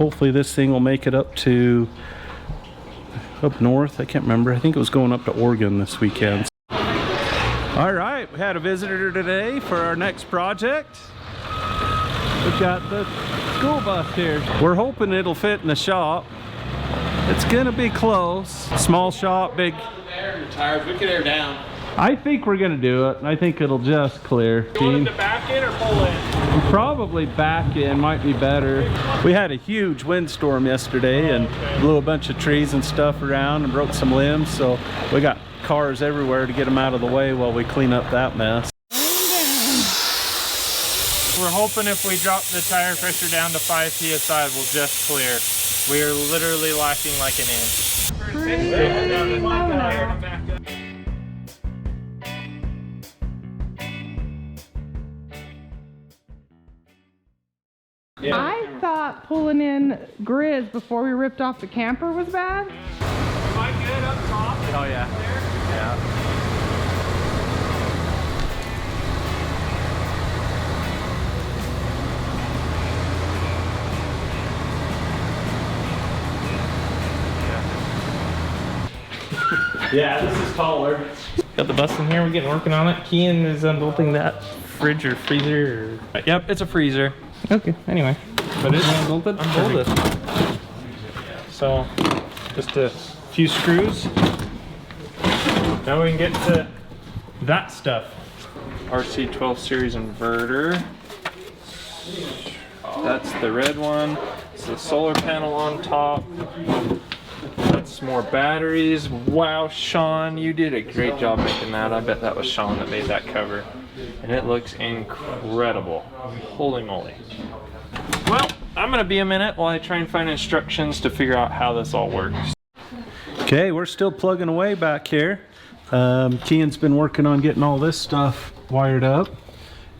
Hopefully this thing will make it up north. I can't remember. I think it was going up to Oregon this weekend. All right, we had a visitor today for our next project. We've got the school bus here. We're hoping it'll fit in the shop. It's gonna be close. Small shop, big. Air in the tires. We could air down. I think we're gonna do it. I think it'll just clear. You want them to back in or pull in? Probably back in might be better. We had a huge windstorm yesterday and blew a bunch of trees and stuff around and broke some limbs. So we got cars everywhere to get them out of the way while we clean up that mess. We're hoping if we drop the tire pressure down to 5 psi, we'll just clear. We are literally lacking like an inch. Yeah. I thought pulling in Griz before we ripped off the camper was bad. Am I good up top? Oh yeah. Yeah. Yeah, this is taller. Got the bus in here, we're working on it. Kian is unbolting that fridge or freezer. Yep, it's a freezer. Okay, anyway. But it's unbolted? Unbolted. So, just a few screws. Now we can get to that stuff. RC12 series inverter. That's the red one. It's the solar panel on top. That's more batteries. Wow, Sean, you did a great job making that. I bet that was Sean that made that cover. And it looks incredible. Holy moly. Well, I'm gonna be a minute while I try and find instructions to figure out how this all works. Okay, we're still plugging away back here. Kian's been working on getting all this stuff wired up.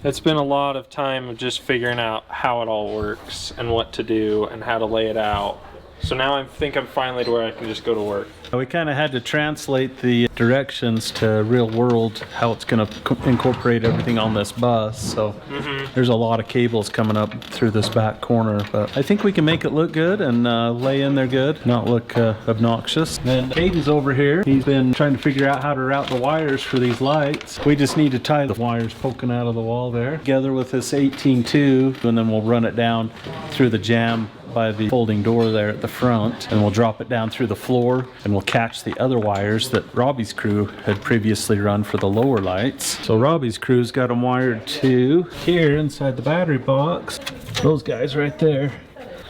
It's been a lot of time of just figuring out how it all works and what to do and how to lay it out. So now I think I'm finally to where I can just go to work. We kind of had to translate the directions to real world, how it's going to incorporate everything on this bus. So there's a lot of cables coming up through this back corner, but I think we can make it look good and lay in there good, not look obnoxious. And Caden's over here. He's been trying to figure out how to route the wires for these lights. We just need to tie the wires poking out of the wall there together with this 18-2, and then we'll run it down through the jamb by the folding door there at the front, and we'll drop it down through the floor, and we'll catch the other wires that Robbie's crew had previously run for the lower lights. So Robbie's crew's got them wired to here inside the battery box. Those guys right there.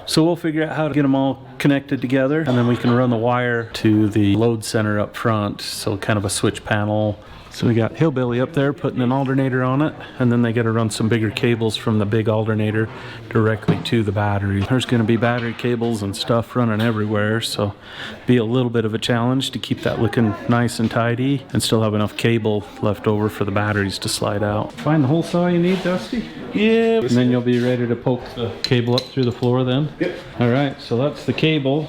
So we'll figure out how to get them all connected together, and then we can run the wire to the load center up front, so kind of a switch panel. So we got Hillbilly up there putting an alternator on it, and then they got to run some bigger cables from the big alternator directly to the battery. There's going to be battery cables and stuff running everywhere, so be a little bit of a challenge to keep that looking nice and tidy and still have enough cable left over for the batteries to slide out. Find the hole saw you need, Dusty? Yeah. And then you'll be ready to poke the cable up through the floor then? Yep. All right, so that's the cable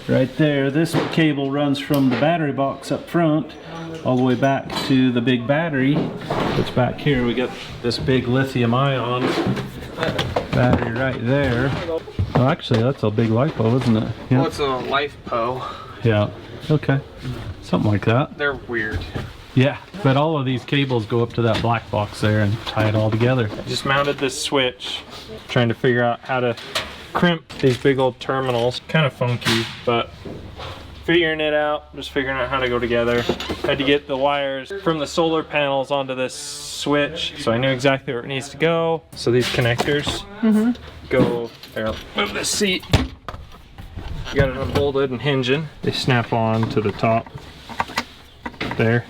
right there. This cable runs from the battery box up front all the way back to the big battery that's back here. We got this big lithium ion battery right there. Oh, actually, that's a big LiPo, isn't it? Yeah. Well, it's a LiFePo. Yeah. Okay. Something like that. They're weird. Yeah, but all of these cables go up to that black box there and tie it all together. I just mounted this switch, trying to figure out how to crimp these big old terminals. Kind of funky, but figuring it out, just figuring out how to go together. Had to get the wires from the solar panels onto this switch, so I knew exactly where it needs to go. So these connectors go there. Move this seat. Got it unbolted and hinging. They snap on to the top there.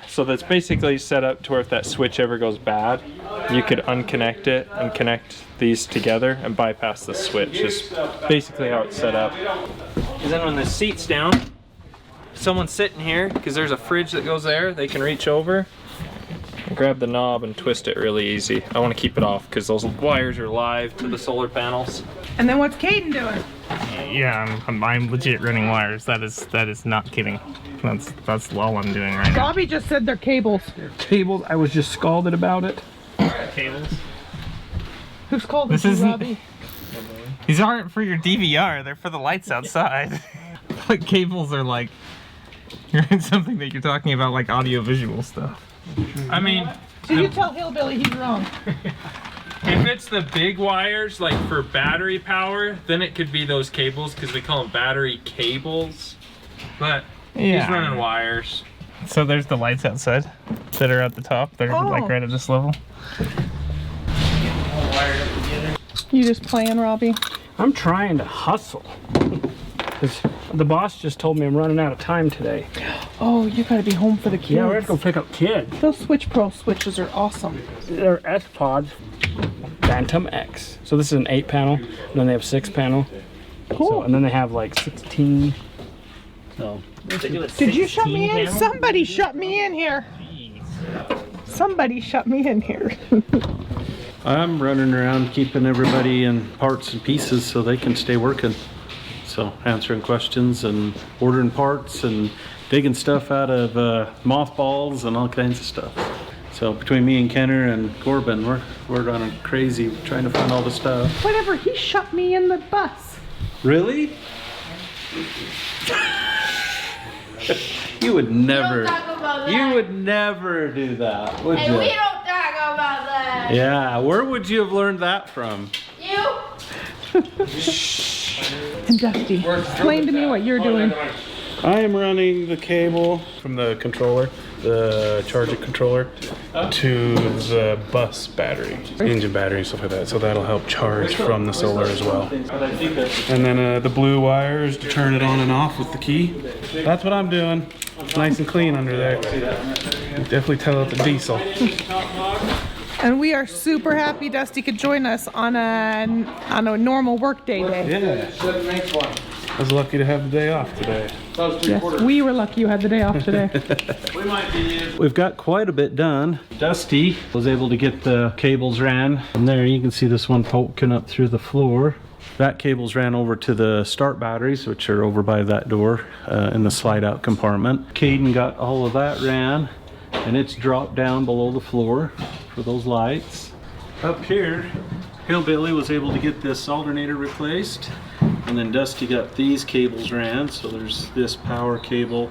So that's basically set up to where if that switch ever goes bad, you could unconnect it and connect these together and bypass the switch. Is basically how it's set up. And then when the seat's down, someone's sitting here, because there's a fridge that goes there, they can reach over and grab the knob and twist it really easy. I want to keep it off because those wires are live to the solar panels. And then what's Caden doing? Yeah, I'm legit running wires. That is not kidding. That's all I'm doing right now. Robbie just said they're cables. Cables, I was just scalded about it. Cables. Who's called This you, isn't- Robbie? These aren't for your DVR, they're for the lights outside. Like cables are like, you're in something that you're talking about like audio-visual stuff. I mean, So you tell Hillbilly he's wrong. if it's the big wires, like for battery power, then it could be those cables because we call them battery cables. But he's running wires. So there's the lights outside that are at the top. They're like right at this level. You just playing, Robbie? I'm trying to hustle. Because the boss just told me I'm running out of time today. Oh, you gotta be home for the kids. Yeah, we're gonna go pick up kids. Those Switch Pro switches are awesome. They're S-Pods Phantom X. So this is an 8-panel, and then they have 6-panel. Cool. So, and then they have like 16. So Did you shut me in? Somebody shut me in here. Somebody shut me in here. I'm running around keeping everybody in parts and pieces so they can stay working. So answering questions and ordering parts and digging stuff out of mothballs and all kinds of stuff. So between me and Kenner and Corbin, we're running crazy trying to find all the stuff. Whatever, he shut me in the bus. Really? You would never. You would never do that, would you? We don't talk about that. Yeah, where would you have learned that from? You? And Dusty, explain to me what you're doing. I am running the cable from the controller, the charger controller, to the bus battery, engine battery and stuff like that. So that'll help charge from the solar as well. And then the blue wires to turn it on and off with the key. That's what I'm doing. Nice and clean under there. Definitely tell it's a diesel. And we are super happy Dusty could join us on a normal work day. Yeah. I was lucky to have the day off today. Yes, we were lucky you had the day off today. We've got quite a bit done. Dusty was able to get the cables ran. And there you can see this one poking up through the floor. That cables ran over to the start batteries, which are over by that door in the slide out compartment. Caden got all of that ran, and it's dropped down below the floor for those lights. Up here, Hillbilly was able to get this alternator replaced, and then Dusty got these cables ran. So there's this power cable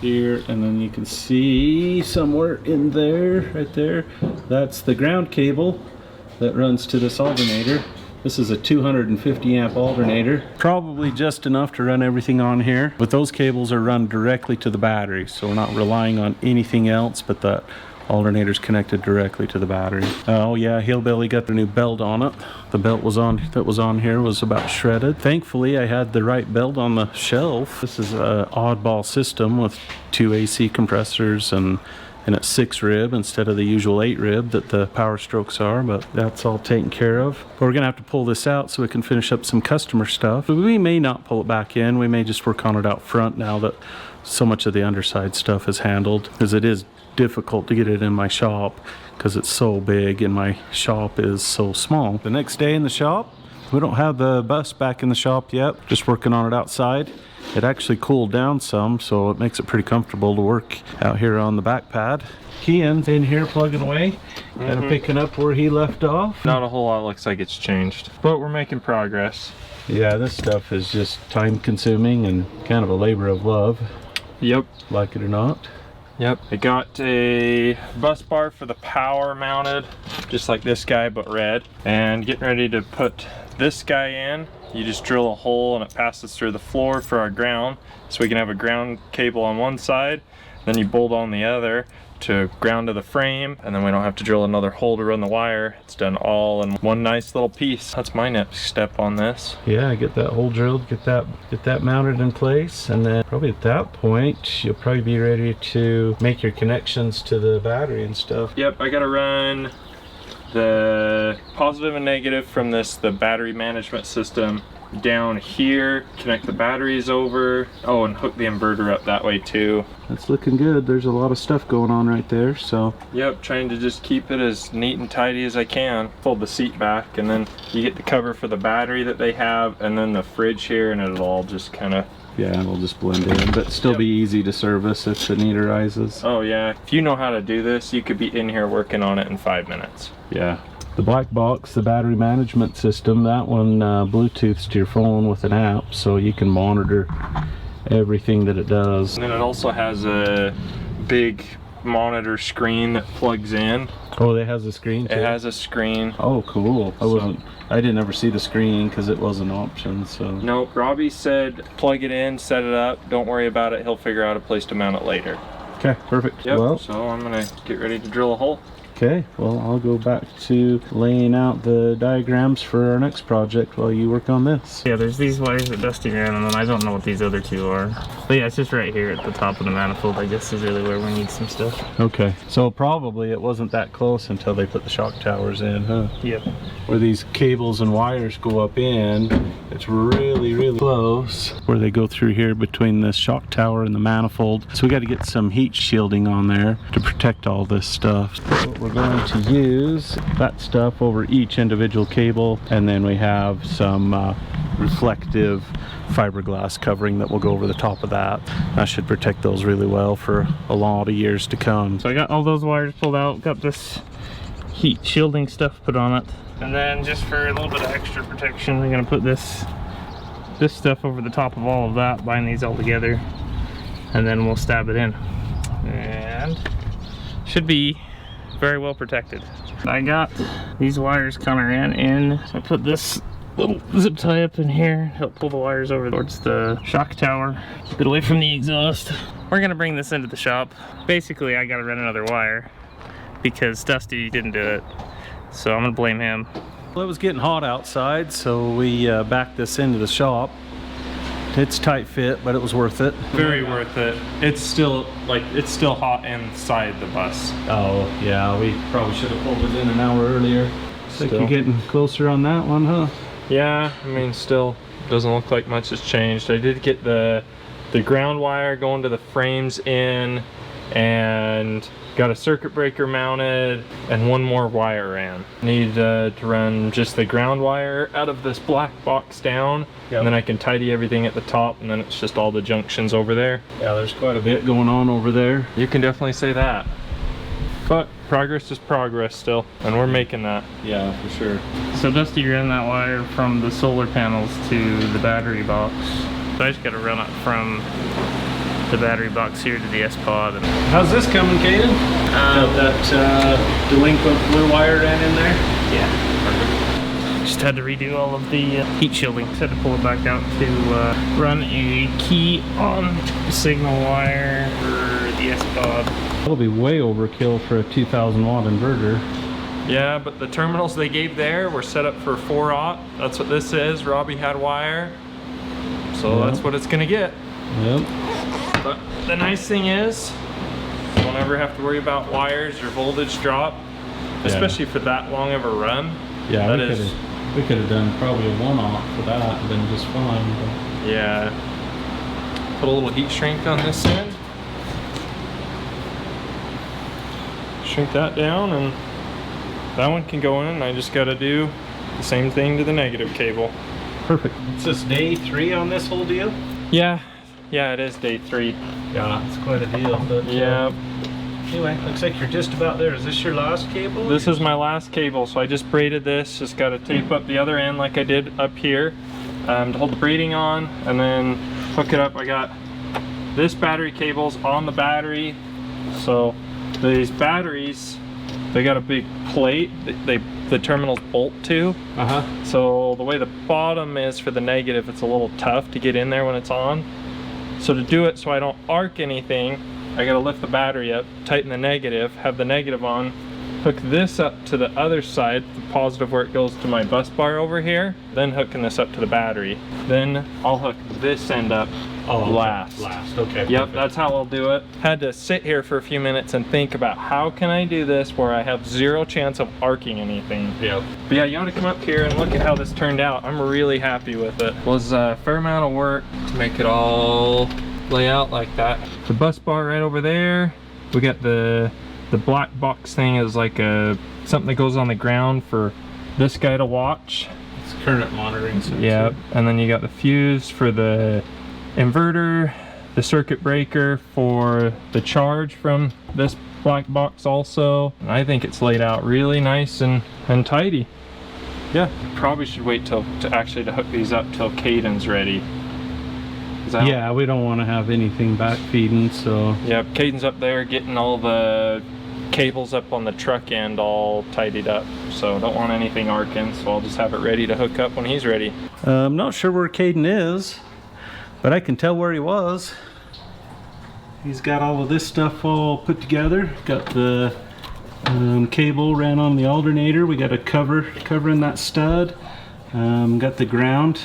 here, and then you can see somewhere in there, right there, that's the ground cable that runs to this alternator. This is a 250 amp alternator, probably just enough to run everything on here. But those cables are run directly to the battery, so we're not relying on anything else, but the alternator's connected directly to the battery. Oh yeah, Hillbilly got the new belt on it. The belt that was on here was about shredded. Thankfully, I had the right belt on the shelf. This is an oddball system with 2 AC compressors and it's 6 rib instead of the usual 8 rib that the Power Strokes are, but that's all taken care of. But we're gonna have to pull this out so we can finish up some customer stuff. But we may not pull it back in. We may just work on it out front now that so much of the underside stuff is handled, because it is difficult to get it in my shop because it's so big and my shop is so small. The next day in the shop, we don't have the bus back in the shop yet, just working on it outside. It actually cooled down some, so it makes it pretty comfortable to work out here on the back pad. Ian's in here plugging away and picking up where he left off. Not a whole lot looks like it's changed, but we're making progress. Yeah, this stuff is just time consuming and kind of a labor of love. Yep. Like it or not. Yep. I got a bus bar for the power mounted, just like this guy, but red. And getting ready to put this guy in. You just drill a hole and it passes through the floor for our ground. So we can have a ground cable on one side, then you bolt on the other to ground to the frame, and then we don't have to drill another hole to run the wire. It's done all in one nice little piece. That's my next step on this. Yeah, get that hole drilled, get that mounted in place, and then probably at that point you'll probably be ready to make your connections to the battery and stuff. Yep, I gotta run the positive and negative from the battery management system down here, connect the batteries over, oh, and hook the inverter up that way too. That's looking good. There's a lot of stuff going on right there, so. Yep, trying to just keep it as neat and tidy as I can. Fold the seat back, and then you get the cover for the battery that they have, and then the fridge here, and it'll all just kind of, yeah, it'll just blend in, but still be easy to service if the need arises. Oh yeah, if you know how to do this, you could be in here working on it in 5 minutes. Yeah. The black box, the battery management system, that one Bluetooths to your phone with an app, so you can monitor everything that it does. And then it also has a big monitor screen that plugs in. Oh, it has a screen too? It has a screen. Oh, cool. I didn't ever see the screen because it was an option, so. No, Robbie said plug it in, set it up, don't worry about it, he'll figure out a place to mount it later. Okay, perfect. Yep, Well, so I'm gonna get ready to drill a hole. okay, well, I'll go back to laying out the diagrams for our next project while you work on this. Yeah, there's these wires that Dusty ran, and then I don't know what these other two are. But yeah, it's just right here at the top of the manifold, I guess, is really where we need some stuff. Okay, so probably it wasn't that close until they put the shock towers in, huh? Yep. Where these cables and wires go up in, it's really, really close. Where they go through here between the shock tower and the manifold. So we got to get some heat shielding on there to protect all this stuff. So we're going to use that stuff over each individual cable, and then we have some reflective fiberglass covering that will go over the top of that. That should protect those really well for a lot of years to come. So I got all those wires pulled out, got this heat shielding stuff put on it. And then just for a little bit of extra protection, I'm gonna put this stuff over the top of all of that, bind these all together, and then we'll stab it in. And should be very well protected. I got these wires kind of ran in. So I put this little zip tie up in here, help pull the wires over towards the shock tower, keep it away from the exhaust. We're gonna bring this into the shop. Basically, I gotta run another wire because Dusty didn't do it. So I'm gonna blame him. Well, it was getting hot outside, so we backed this into the shop. It's tight fit, but it was worth it. Very worth it. It's still hot inside the bus. Oh, yeah, we probably should have pulled it in an hour earlier. Looks like you're getting closer on that one, huh? Yeah, I mean, still doesn't look like much has changed. I did get the ground wire going to the frames in, and got a circuit breaker mounted, and one more wire ran. Need to run just the ground wire out of this black box down, and then I can tidy everything at the top, and then it's just all the junctions over there. Yeah, there's quite a bit going on over there. You can definitely say that. But progress is progress still, and we're making that. Yeah, for sure. So Dusty ran that wire from the solar panels to the battery box. So I just gotta run it from the battery box here to the S-Pod. How's this coming, Caden? That delinquent blue wire ran in there? Yeah, perfect. Just had to redo all of the heat shielding. Just had to pull it back out to run a key on signal wire for the S-Pod. That'll be way overkill for a 2,000 watt inverter. Yeah, but the terminals they gave there were set up for 4-aught. That's what this is. Robbie had wire, so that's what it's gonna get. Yep. But the nice thing is, you'll never have to worry about wires or voltage drop, especially for that long of a run. Yeah, we could have done probably a 1-aught for that and been just fine. But. Yeah. Put a little heat shrink on this end. Shrink that down, and that one can go in. I just got to do the same thing to the negative cable. Perfect. Is this day 3 on this whole deal? Yeah, it is day 3. Yeah, it's quite a deal. But, yeah. Anyway, looks like you're just about there. Is this your last cable? This is my last cable, so I just braided this. Just got to tape up the other end like I did up here to hold the braiding on, and then hook it up. I got this battery cable's on the battery, so these batteries, they got a big plate the terminals bolt to. So the way the bottom is for the negative, it's a little tough to get in there when it's on. So to do it so I don't arc anything, I gotta lift the battery up, tighten the negative, have the negative on, hook this up to the other side, the positive where it goes to my bus bar over here, then hooking this up to the battery. Then I'll hook this end up last. Okay. Yep, that's how I'll do it. Had to sit here for a few minutes and think about how can I do this where I have 0 chance of arcing anything. Yep. But yeah, you ought to come up here and look at how this turned out. I'm really happy with it. It was a fair amount of work to make it all lay out like that. The bus bar right over there. We got the black box thing is like something that goes on the ground for this guy to watch. It's current monitoring sensor. Yep, and then you got the fuse for the inverter, the circuit breaker for the charge from this black box also. And I think it's laid out really nice and tidy. Yeah, probably should wait to hook these up till Caden's ready. Yeah, we don't want to have anything back feeding, so. Yeah, Caden's up there getting all the cables up on the truck end all tidied up, so don't want anything arcing, so I'll just have it ready to hook up when he's ready. I'm not sure where Caden is, but I can tell where he was. He's got all of this stuff all put together. Got the cable ran on the alternator. We got a covering that stud. Got the ground.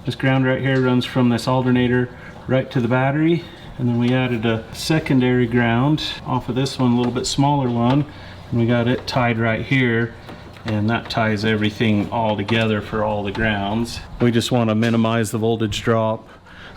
This ground right here runs from this alternator right to the battery. And then we added a secondary ground off of this one, a little bit smaller one. And we got it tied right here. And that ties everything all together for all the grounds. We just want to minimize the voltage drop.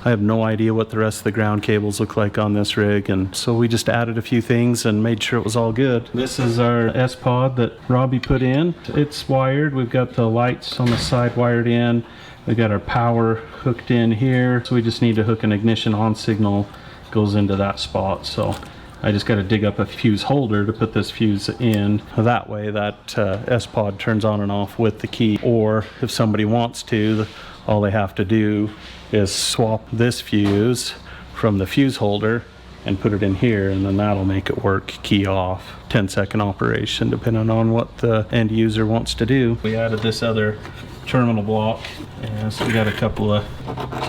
I have no idea what the rest of the ground cables look like on this rig, and so we just added a few things and made sure it was all good. This is our S-Pod that Robbie put in. It's wired. We've got the lights on the side wired in. We've got our power hooked in here, so we just need to hook an ignition on signal, goes into that spot. So I just got to dig up a fuse holder to put this fuse in. That way that S-Pod turns on and off with the key, or if somebody wants to, all they have to do is swap this fuse from the fuse holder and put it in here, and then that'll make it work key off. 10-second operation depending on what the end user wants to do. We added this other terminal block, and so we got a couple of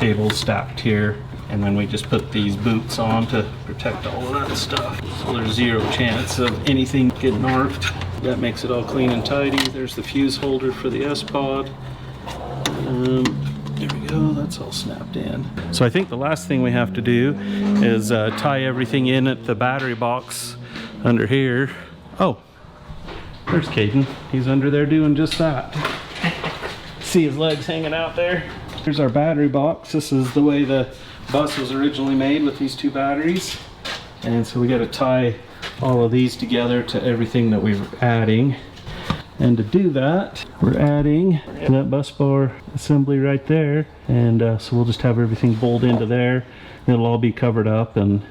cables stacked here, and then we just put these boots on to protect all of that stuff, so there's zero chance of anything getting arced. That makes it all clean and tidy. There's the fuse holder for the S-Pod. There we go, that's all snapped in. So I think the last thing we have to do is tie everything in at the battery box under here. Oh, there's Caden. He's under there doing just that. See his legs hanging out there? Here's our battery box. This is the way the bus was originally made, with these two batteries. And so we got to tie all of these together to everything that we're adding. And to do that, we're adding that bus bar assembly right there. And so we'll just have everything bolted into there. It'll all be covered up and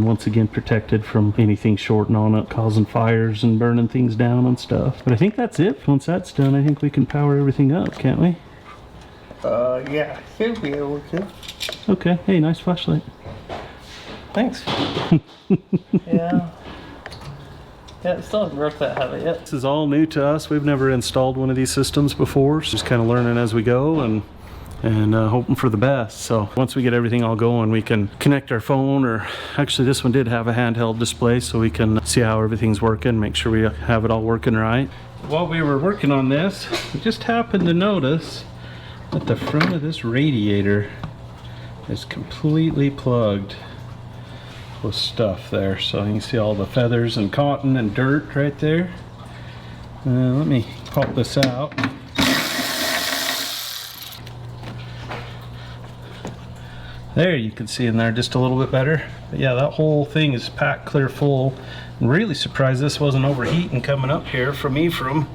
once again protected from anything shorting on it, causing fires and burning things down and stuff. But I think that's it. Once that's done, I think we can power everything up, can't we? Yeah, should be able to. Okay, hey, nice flashlight. Thanks. Yeah. Yeah, it still hasn't worked that heavy yet. This is all new to us. We've never installed one of these systems before. So just kind of learning as we go and hoping for the best. So once we get everything all going, we can connect our phone, or actually this one did have a handheld display, so we can see how everything's working, make sure we have it all working right. While we were working on this, we just happened to notice that the front of this radiator is completely plugged with stuff there. So you can see all the feathers and cotton and dirt right there. Let me pop this out. There, you can see in there just a little bit better. But yeah, that whole thing is packed clear full. I'm really surprised this wasn't overheating coming up here from Ephraim.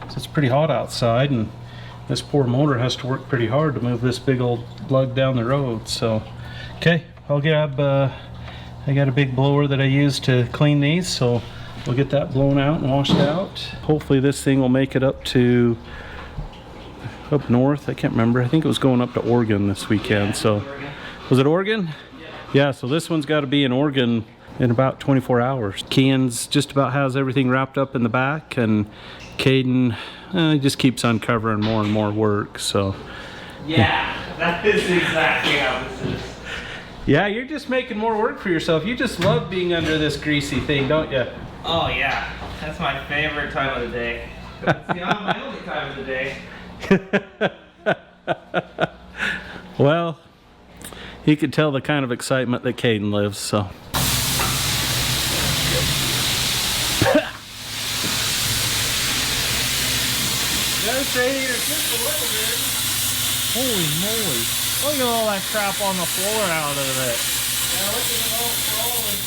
It's pretty hot outside, and this poor motor has to work pretty hard to move this big old lug down the road. So, okay, I'll grab, I got a big blower that I use to clean these, so we'll get that blown out and washed out. Hopefully this thing will make it up north. I can't remember. I think it was going up to Oregon this weekend. So, was it Oregon? Yeah, so this one's got to be in Oregon in about 24 hours. Kian's just about has everything wrapped up in the back, and Caden he just keeps uncovering more and more work. So Yeah, that is exactly how this is. yeah, you're just making more work for yourself. You just love being under this greasy thing, don't you? Oh yeah, that's my favorite time of the day. It's not my only time of the day. Well, you could tell the kind of excitement that Caden lives, so. Holy moly. Look at all that crap on the floor out of it. Yeah, look at it all crawling.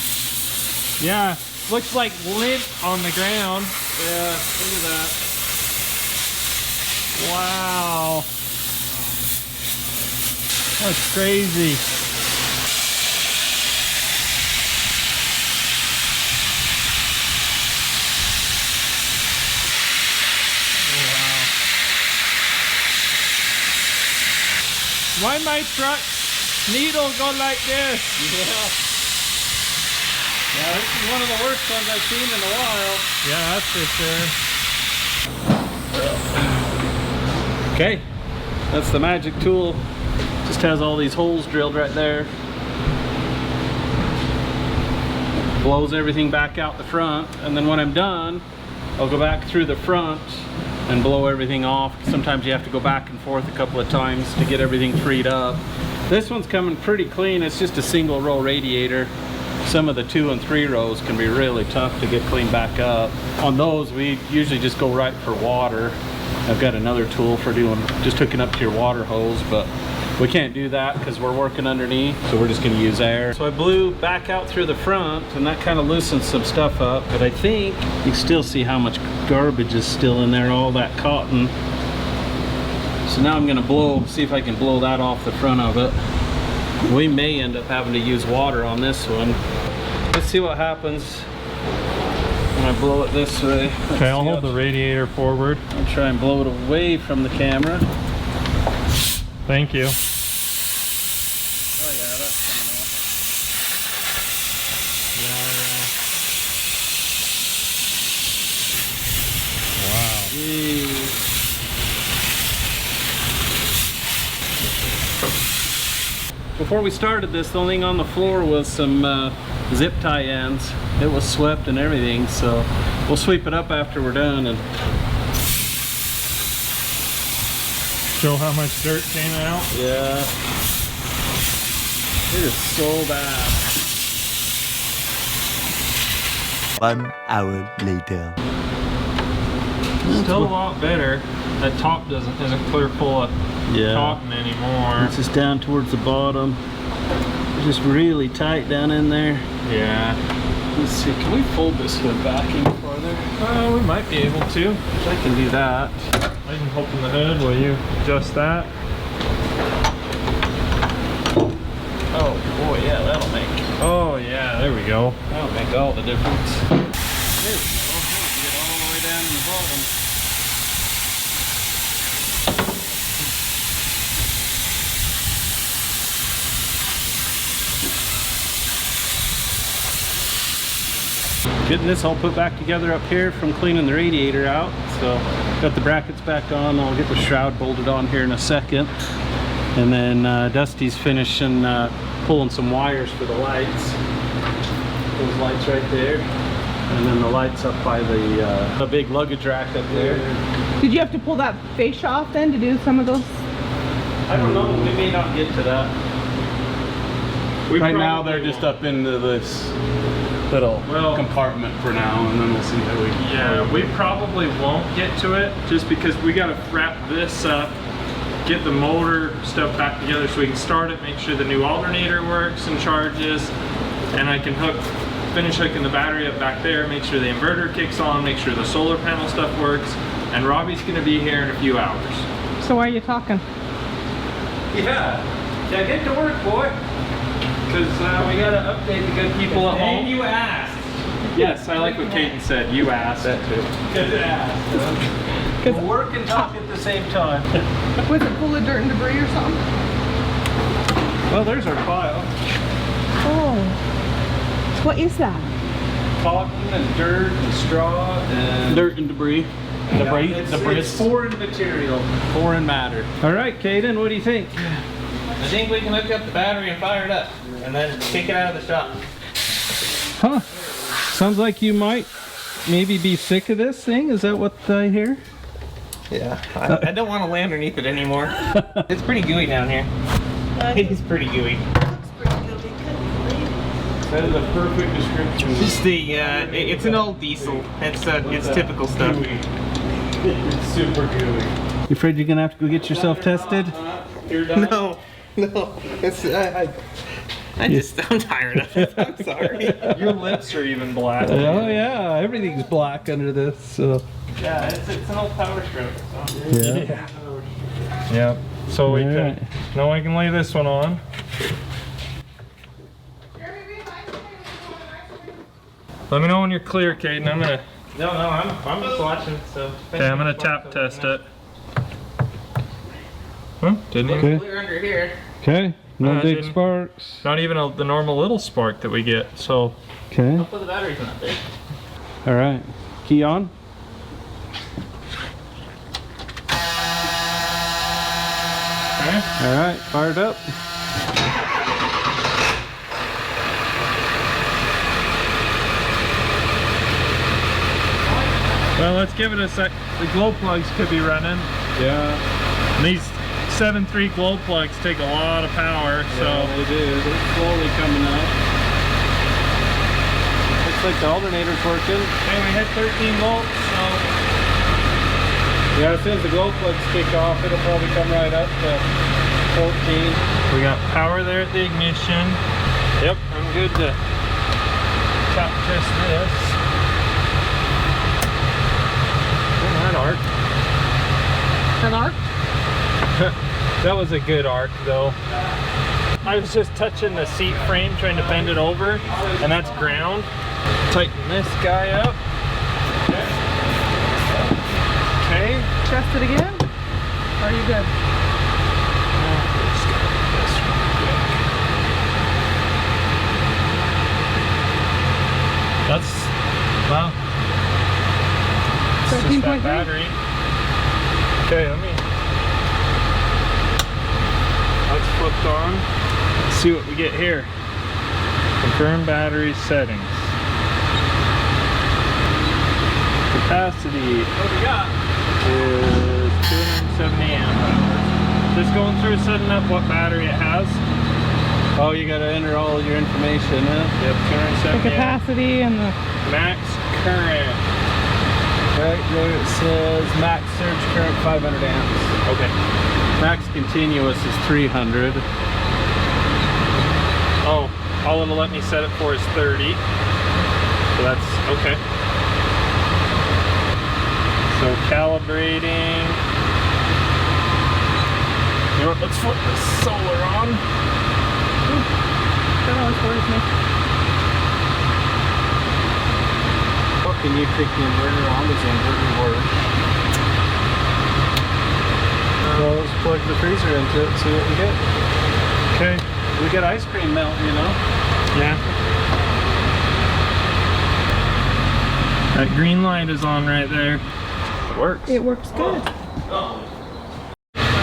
Yeah, looks like lint on the ground. Yeah, look at that. Wow. That's crazy. Why my truck needle go like this? Yeah, this is one of the worst ones I've seen in a while. Yeah, that's for sure. Okay, that's the magic tool. Just has all these holes drilled right there. Blows everything back out the front, and then when I'm done, I'll go back through the front and blow everything off. Sometimes you have to go back and forth a couple of times to get everything freed up. This one's coming pretty clean. It's just a single row radiator. Some of the 2 and 3 rows can be really tough to get cleaned back up. On those, we usually just go right for water. I've got another tool for doing just hooking up to your water hose, but we can't do that because we're working underneath, so we're just going to use air. So I blew back out through the front, and that kind of loosens some stuff up, but I think you can still see how much garbage is still in there, all that cotton. So now I'm going to see if I can blow that off the front of it. We may end up having to use water on this one. Let's see what happens when I blow it this way. Okay, I'll hold the radiator forward. I'll try and blow it away from the camera. Thank you. Oh yeah, that's coming off. Wow. Jeez. Before we started this, the only thing on the floor was some zip tie ends. It was swept and everything, so we'll sweep it up after we're done. And Show how much dirt came out. yeah, it is so bad. 1 hour later. Still a lot better. That top isn't clear full of cotton anymore. It's just down towards the bottom. It's just really tight down in there. Yeah. Let's see, can we fold this hood back any farther? We might be able to. I can do that. I can open the hood while you adjust that. Oh boy, yeah, that'll make. Oh yeah, there we go. That'll make all the difference. There we go. Get all the way down in the bottom. Getting this all put back together up here from cleaning the radiator out. So got the brackets back on. I'll get the shroud bolted on here in a second. And then Dusty's finishing pulling some wires for the lights. Those lights right there. And then the lights up by the big luggage rack up there. Did you have to pull that fascia off then to do some of those? I don't know, we may not get to that. Right now they're just up into this little compartment for now, and then we'll see how we... Yeah, we probably won't get to it just because we got to wrap this up, get the motor stuff back together so we can start it, make sure the new alternator works and charges, and I can finish hooking the battery up back there, make sure the inverter kicks on, make sure the solar panel stuff works, and Robbie's going to be here in a few hours. So why are you talking? Yeah, get to work, boy. Because we got to update the good people at home. You asked. Yes, I like what Caden said. You asked. That too. Good ask. We'll work and talk at the same time. Was it full of dirt and debris or something? Well, there's our pile. Oh. What is that? Cotton and dirt and straw and... Dirt and debris. Debris? It's foreign material. Foreign matter. All right, Caden, what do you think? I think we can hook up the battery and fire it up, and then take it out of the shop. Huh. Sounds like you might maybe be sick of this thing. Is that what I hear? Yeah, I don't want to lay underneath it anymore. It's pretty gooey down here. It's pretty gooey. That is a perfect description. Just the, it's an old diesel. It's typical stuff. It's super gooey. You afraid you're gonna have to go get yourself tested? You're done? No, it's, I'm tired of it. I'm sorry. Your lips are even black. Oh yeah, everything's black under this. So. Yeah, it's an old power stroke. So. Yeah. Yeah. So we can. Now I can lay this one on. Let me know when you're clear, Caden. I'm gonna. No, I'm just watching. So. Okay, I'm gonna tap test it. Huh? Didn't even. Okay. Clear under here. Okay. No big didn't- sparks. Not even the normal little spark that we get. So Okay. Put the batteries in up there. All right. Key on. okay. All right. Fired up. Well, let's give it a sec. The glow plugs could be running. Yeah. And these 7.3 glow plugs take a lot of power, so they do. They're slowly coming up. Looks like the alternator's working. okay, we hit 13 volts. So Yeah, as soon as the glow plugs kick off, it'll probably come right up to 14. we got power there at the ignition. Yep, I'm good to tap test this. That arc. An arc? That was a good arc though. I was just touching the seat frame trying to bend it over, and that's ground. Tighten this guy up. Okay. Test it again? Are you good? That's, well, it's just 13.3? that battery. Okay, that's flipped on. Let's see what we get here. Confirm battery settings. Capacity, what we got is 270 amp hours. Just going through setting up what battery it has. Oh, you gotta enter all your information, huh? Yep, 270 The capacity and the... max current. Right there it says max surge current 500 amps. Okay. Max continuous is 300. Oh, all it'll let me set it for is 30. So that's okay. So calibrating. You know what, let's flip the solar on. That always worries me. Can you pick the inverter on? Does the inverter work? Well, let's plug the freezer into it, see what we get. Okay. We got ice cream melt, you know? Yeah. That green light is on right there. It works. It works good. And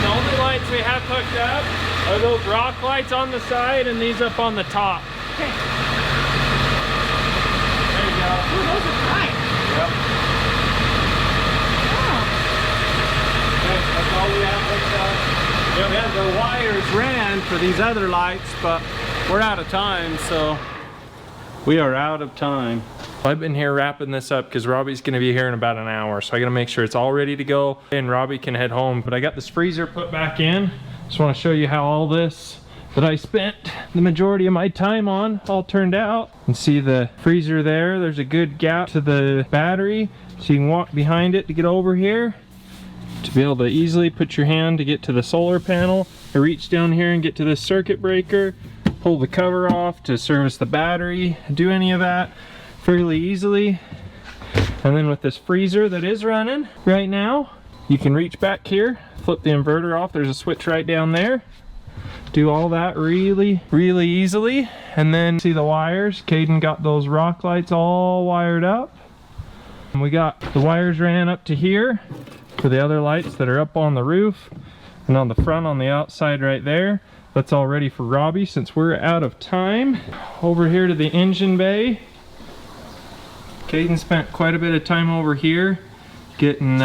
the only lights we have hooked up are those rock lights on the side and these up on the top. Okay. There you go. Ooh, those are bright. Yep. Wow. That's all we have hooked up. Yeah, the wires ran for these other lights, but we're out of time, so we are out of time. I've been here wrapping this up because Robbie's going to be here in about an hour, so I got to make sure it's all ready to go and Robbie can head home. But I got this freezer put back in. Just want to show you how all this that I spent the majority of my time on all turned out. You can see the freezer there. There's a good gap to the battery, so you can walk behind it to get over here to be able to easily put your hand to get to the solar panel, or reach down here and get to this circuit breaker, pull the cover off to service the battery, do any of that fairly easily. And then with this freezer that is running right now, you can reach back here, flip the inverter off. There's a switch right down there. Do all that really easily. And then see the wires. Caden got those rock lights all wired up. And we got the wires ran up to here for the other lights that are up on the roof and on the front on the outside right there. That's all ready for Robbie since we're out of time. Over here to the engine bay. Caden spent quite a bit of time over here getting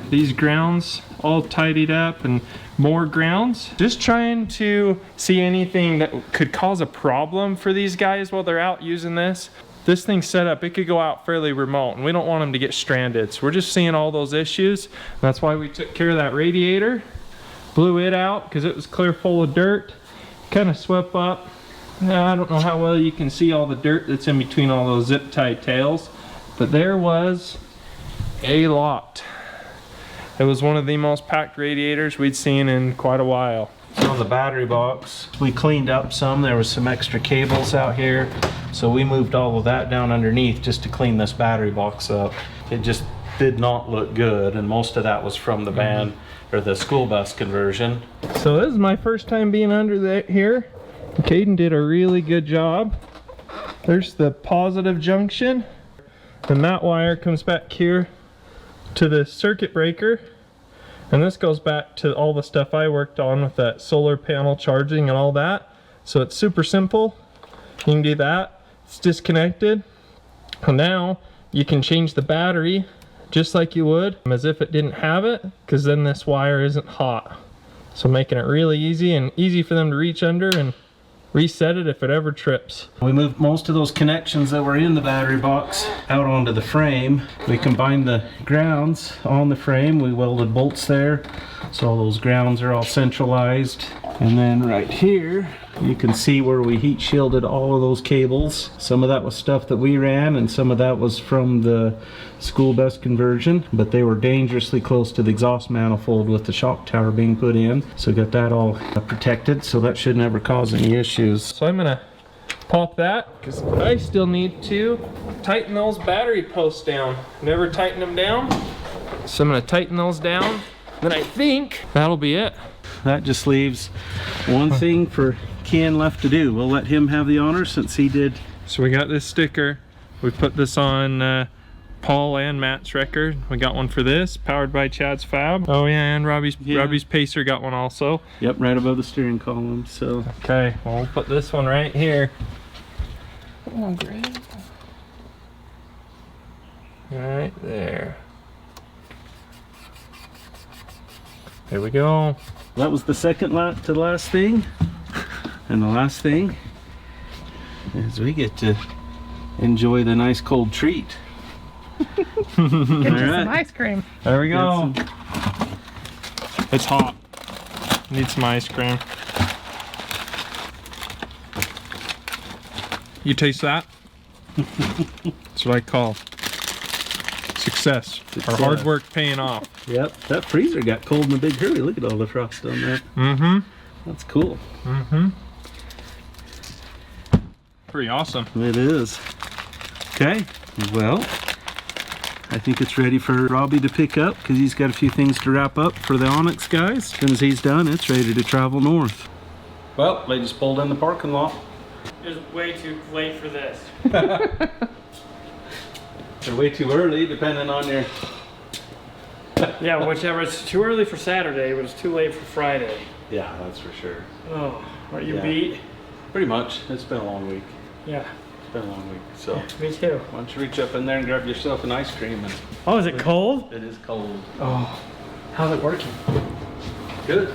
these grounds all tidied up and more grounds. Just trying to see anything that could cause a problem for these guys while they're out using this. This thing's set up, it could go out fairly remote and we don't want them to get stranded. So we're just seeing all those issues. And that's why we took care of that radiator, blew it out because it was clear full of dirt, kind of swept up. I don't know how well you can see all the dirt that's in between all those zip tie tails, but there was a lot. It was one of the most packed radiators we'd seen in quite a while. On the battery box, we cleaned up some. There was some extra cables out here, so we moved all of that down underneath just to clean this battery box up. It just did not look good, and most of that was from the van or the school bus conversion. So this is my first time being under here. Caden did a really good job. There's the positive junction. And that wire comes back here to the circuit breaker. And this goes back to all the stuff I worked on with that solar panel charging and all that. So it's super simple. You can do that. It's disconnected. And now you can change the battery just like you would as if it didn't have it, because then this wire isn't hot. So making it really easy and easy for them to reach under and reset it if it ever trips. We moved most of those connections that were in the battery box out onto the frame. We combined the grounds on the frame. We welded bolts there, so all those grounds are all centralized. And then right here, you can see where we heat shielded all of those cables. Some of that was stuff that we ran, and some of that was from the school bus conversion, but they were dangerously close to the exhaust manifold with the shock tower being put in. So got that all protected, so that should never cause any issues. So I'm gonna pop that, because I still need to tighten those battery posts down. Never tighten them down. So I'm gonna tighten those down. Then I think that'll be it. That just leaves one thing for Ken left to do. We'll let him have the honor since he did. So we got this sticker. We put this on Paul and Matt's record. We got one for this, powered by chadsfab. Oh yeah, and Robbie's Pacer got one also. Yep, right above the steering column. So okay, well, we'll put this one right here. Oh, great. Right there. There we go. that was the second to the last thing. And the last thing is we get to enjoy the nice cold treat. Get you some ice cream. There we go. It's hot. Need some ice cream. You taste that? That's what I call success. Our hard work paying off. Yep, that freezer got cold in a big hurry. Look at all the frost on that. Mm-hmm. That's cool. Mm-hmm. Pretty awesome. It is. Okay, well, I think it's ready for Robbie to pick up because he's got a few things to wrap up for the OnX guys. As soon as he's done, it's ready to travel north. Well, they just pulled in the parking lot. It's way too late for this. They're way too early, depending on your... Yeah, whichever. It's too early for Saturday, but it's too late for Friday. Yeah, that's for sure. Oh, are you Yeah. beat? Pretty much. It's been a long week. Yeah. It's been a long week. So, Me too. why don't you reach up in there and grab yourself an ice cream? And Oh, is it cold? it is cold. Oh, how's it working? Good.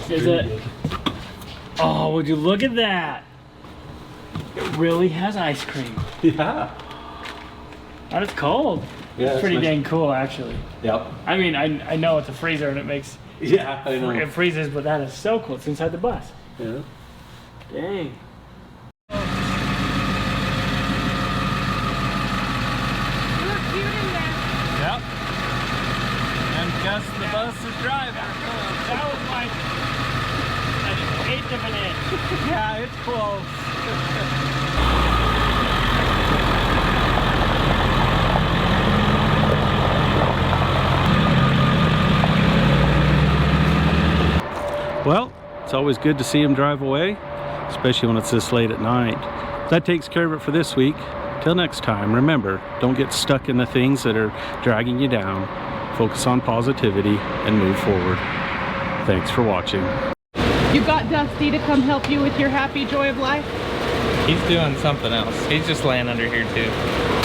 Is it? Oh, would you look at that? It really has ice cream. Yeah. But it's cold. Yeah, It's pretty nice. dang cool, actually. Yep. I mean, I know it's a freezer and it makes Yeah, I know. it freezes, but that is so cool. It's inside the bus. Yeah. Dang. Yep. And Gus the bus is driver. That was like an eighth of an inch. Yeah, it's close. Well, it's always good to see him drive away, especially when it's this late at night. That takes care of it for this week. Till next time, remember, don't get stuck in the things that are dragging you down. Focus on positivity and move forward. Thanks for watching. You got Dusty to come help you with your happy joy of life? He's doing something else. He's just laying under here too.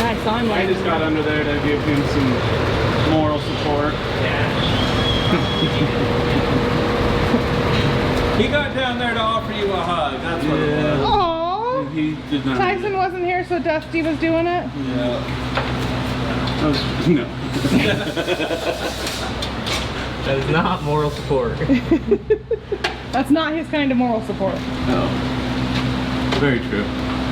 I saw him I just got under there to give him some moral support. He got down there to offer you a hug. That's what it was. Aww. He did not. Tyson wasn't here, so Dusty was doing it? No. That is not moral support. That's not his kind of moral support. No. Very true.